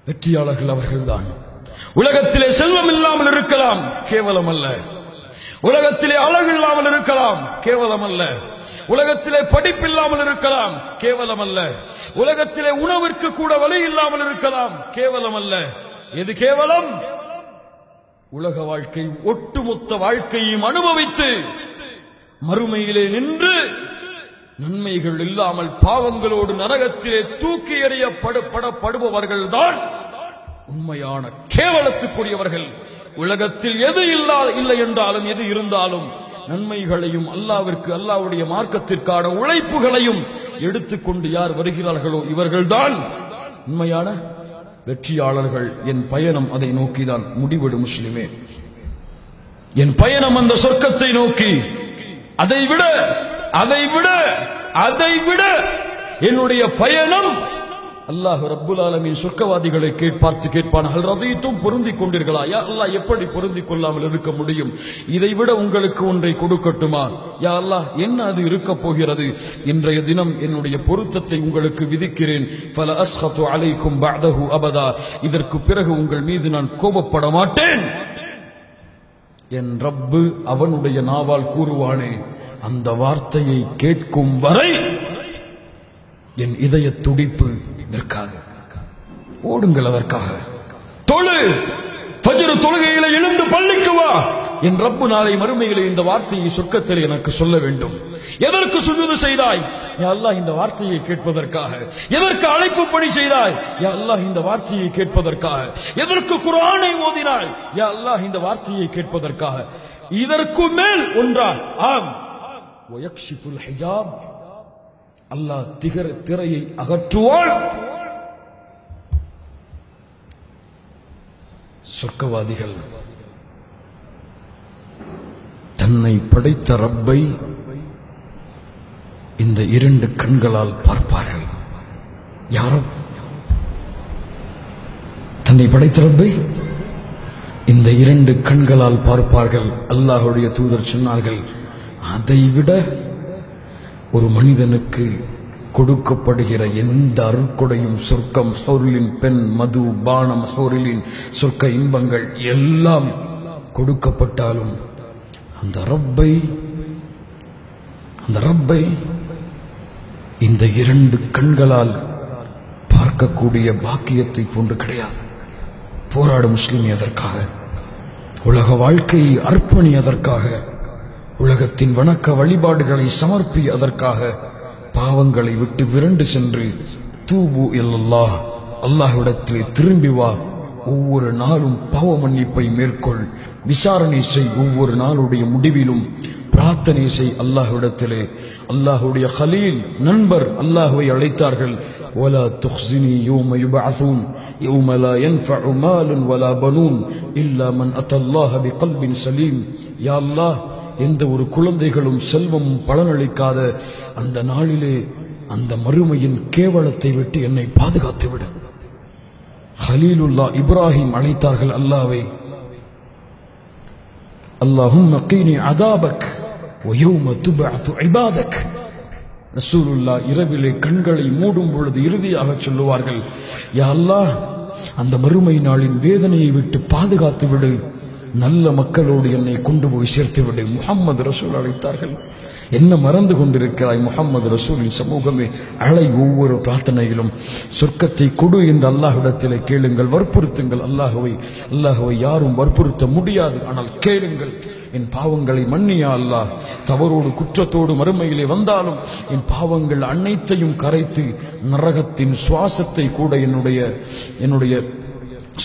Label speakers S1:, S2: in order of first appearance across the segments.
S1: வெற்றியாளர்கள் அவர்கள்தான். உலகத்திலே செல்வம் இல்லாமல் இருக்கலாம், கேவலம் அல்ல. உலகத்திலே அழகு இல்லாமல் இருக்கலாம், கேவலம் அல்ல. உலகத்திலே படிப்பில்லாமல் இருக்கலாம், கேவலம் அல்ல. உலகத்திலே உணவிற்கு கூட வழி இல்லாமல் இருக்கலாம், கேவலம் அல்ல. எது கேவலம்? உலக வாழ்க்கை, ஒட்டுமொத்த வாழ்க்கையும் அனுபவித்து மறுமையிலே நின்று நன்மைகள் இல்லாமல் பாவங்களோடு நரகத்திலே தூக்கி எறியப்படுபவர்கள் தான் உண்மையான கேவலத்துக்குரியவர்கள். உலகத்தில் எது இல்லை என்றாலும், எது இருந்தாலும் நன்மைகளையும் அல்லாவிற்கு, அல்லாவுடைய மார்க்கத்திற்கான உழைப்புகளையும் எடுத்துக்கொண்டு யார் வருகிறார்களோ இவர்கள்தான் உண்மையான வெற்றியாளர்கள். என் பயணம் அதை நோக்கிதான். முடிவிடு முஸ்லிமே, என் பயணம் அந்த சொர்க்கத்தை நோக்கி. அதைவிட என்னுடைய பயணம் அல்லாஹ் ரப்புல் ஆலமீன் சொர்க்கவாதிகளை பார்த்து கேட்பான், ஹல் ரதீதும், பொருந்திக் கொண்டீர்களா? யா அல்லாஹ், எப்படி பொருந்திக் கொள்ளாமல் இருக்க முடியும்? இதைவிட உங்களுக்கு ஒன்றை கொடுக்கட்டுமா? யா அல்லாஹ், என்ன அது இருக்க போகிறது? இன்றைய தினம் என்னுடைய பொருத்தத்தை உங்களுக்கு விதிக்கிறேன். ஃபல அஸ்கது அலைக்கும் பஅதஹு அபதா, இதற்கு பிறகு உங்கள் மீது நான் கோபப்பட மாட்டேன். என் ரப்பு அவனுடைய நாவால் கூறுவானே, அந்த வார்த்தையை கேட்கும் வரை என் இதய துடிப்பு நிற்காது. ஓடுங்கள் அதற்காக. தொழு, ஃபஜ்ர் தொழுகையில எழுந்து பள்ளிக்கு வா. என் ரப்பு நாளை மறுமையிலே இந்த வார்த்தையை சொர்க்கத்தில் எனக்கு சொல்ல வேண்டும். எதற்கு சுஜூது செய்தாய்? யா அல்லாஹ், இந்த வார்த்தையை கேட்பதற்காக. எதற்கு அழைப்பு பணி செய்தாய்? யா அல்லாஹ், இந்த வார்த்தையை கேட்பதற்காக. எதற்கு குர்ஆனை ஓதினாய்? யா அல்லாஹ், இந்த வார்த்தையை கேட்பதற்காக. இதற்கு மேல் ஒன்றா? ஆம். வயக்ஷிஃபுல் ஹிஜாப், அல்லாஹ் திரையை அகற்றுவான். சொர்க்கவாதிகள் தன்னை படைத்த ரப்பை இந்த இரண்டு கண்களால் பார்ப்பார்கள். யாரோ தன்னை படைத்த ரப்பை இந்த இரண்டு கண்களால் பார்ப்பார்கள். அல்லாஹ்வுடைய தூதர் சொன்னார்கள், அதைவிட ஒரு மனிதனுக்கு கொடுக்கப்படுகிற எந்த அருட்கொடையும், சொர்க்கம், ஹூரிலின் பெண், மது, பானம், ஹூரிலின் சொர்க்க இன்பங்கள் எல்லாம் கொடுக்கப்பட்டாலும் அந்த ரப்பை இந்த இரண்டு கண்களால் பார்க்கக்கூடிய பாக்கியத்தை போன்று கிடையாது. போராடு முஸ்லிம், அதற்காக. உலக வாழ்க்கையை அர்ப்பணி, அதற்காக. உலகத்தின் வணக்க வழிபாடுகளை சமர்ப்பி, அதற்காக. பாவங்களை விட்டு விரண்டு சென்று தூபு இலல்லாஹ், அல்லாஹ்விடத்திலே திரும்பி வா. ஒவ்வொரு நாளும் பாவ மன்னிப்பை மேற்கொள். விசாரணை செய். ஒவ்வொரு நாளுடைய முடிவிலும் பிரார்த்தனை செய் அல்லாஹ்விடத்திலே. அல்லாஹ்வுடைய கலீல், நண்பர் அல்லாஹ்வை அழைத்தார்கள். ولا تخزني يوم يبعثون يوم لا ينفع مال ولا بنون إلا من أتى الله بقلب سليم. يا الله, எந்த ஒரு குழந்தைகளும் செல்வமும் பலனளிக்காத அந்த நாளிலே அந்த மறுமையின் கேவலத்தை விட்டு என்னை பாதுகாத்து விடு. ஹலீலுல்லா இப்ராஹிம் அழைத்தார்கள் அல்லாஹ்வை. அல்லாஹும்ம கீனி அதாபக் வ யௌம துபஅது இபாதக். ரசூலுல்லாஹ் இரவிலே கண்களை மூடும் பொழுது இறுதியாக சொல்லுவார்கள், யா அல்லாஹ், அந்த மறுமை நாளின் வேதனையை விட்டு பாதுகாத்து விடு. நல்ல மக்களோடு என்னை கொண்டு போய் சேர்த்து விடு. முஹம்மது ரசூல் அழைத்தார்கள். என்ன மறந்து கொண்டிருக்கிறாய் முஹம்மது ரசூலின் சமூகமே? அழை. ஒவ்வொரு பிரார்த்தனையிலும் சொர்க்கத்தை கொடு என்று அல்லாஹ்விடத்திலே கேளுங்கள், வற்புறுத்துங்கள். அல்லாஹ்வை யாரும் வற்புறுத்த முடியாது, ஆனால் கேளுங்கள். என் பாவங்களை மன்னியா அல்லாஹ். தவறோடு குற்றத்தோடு மறுமையிலே வந்தாலும் என் பாவங்கள் அனைத்தையும் கரைத்து நரகத்தின் சுவாசத்தை கூட என்னுடைய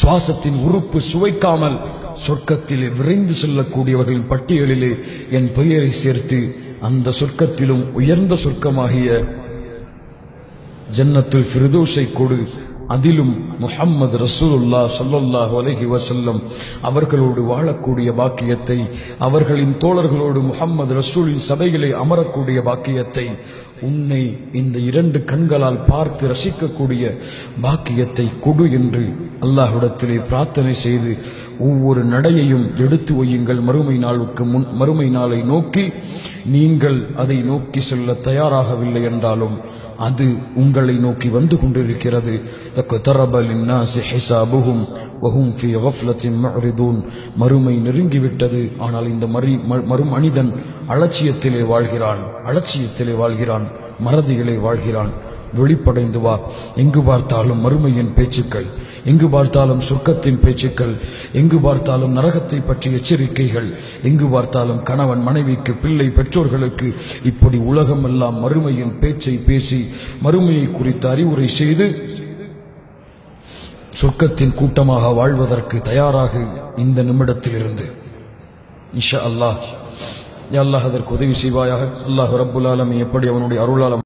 S1: சுவாசத்தின் உறுப்பு சுவைக்காமல் சொர்க்கத்திலே விரைந்து செல்லக்கூடியவர்களின் பட்டியலிலே என் பெயரை சேர்த்து அந்த சொர்க்கத்திலும் உயர்ந்த சொர்க்கமாகிய ஜன்னத்துல் ஃபிர்தௌஸை கொடு. அதிலும் முஹம்மது ரசூலுல்லாஹ் ஸல்லல்லாஹு அலைஹி வஸல்லம் அவர்களோடு வாழக்கூடிய பாக்கியத்தை, அவர்களின் தோழர்களோடு முஹம்மது ரசூலின் சபைகளை அமரக்கூடிய பாக்கியத்தை, உன்னை இந்த இரண்டு கண்களால் பார்த்து ரசிக்கக்கூடிய பாக்கியத்தை கொடு என்று அல்லாஹ்விடத்திலே பிரார்த்தனை செய்து ஒவ்வொரு நடையையும் எடுத்து வையுங்கள். மறுமை நாளை நோக்கி. நீங்கள் அதை நோக்கி செல்ல தயாராகவில்லை என்றாலும் அது உங்களை நோக்கி வந்து கொண்டிருக்கிறது. மறுமை நெருங்கிவிட்டது. ஆனால் இந்த மனிதன் அலட்சியத்திலே வாழ்கிறான், மறதிகளை வாழ்கிறான். வெளிப்படைந்து வா. எங்கு பார்த்தாலும் மறுமையின் பேச்சுக்கள், எங்கு பார்த்தாலும் சொர்க்கத்தின் பேச்சுக்கள், எங்கு பார்த்தாலும் நரகத்தை பற்றிய எச்சரிக்கைகள், எங்கு பார்த்தாலும் கணவன் மனைவிக்கு, பிள்ளை பெற்றோர்களுக்கு, இப்படி உலகமெல்லாம் மறுமையின் பேச்சை பேசி மறுமையை குறித்து அறிவுரை செய்து சொர்க்கத்தின் கூட்டமாக வாழ்வதற்கு தயாராக இந்த நிமிடத்திலிருந்து இன்ஷா அல்லாஹ். யா அல்லாஹ் அதற்கு உதவி செய்வாயாக. அல்லாஹ் ரப்புல் ஆலமீன் எப்படி அவனுடைய அருளால்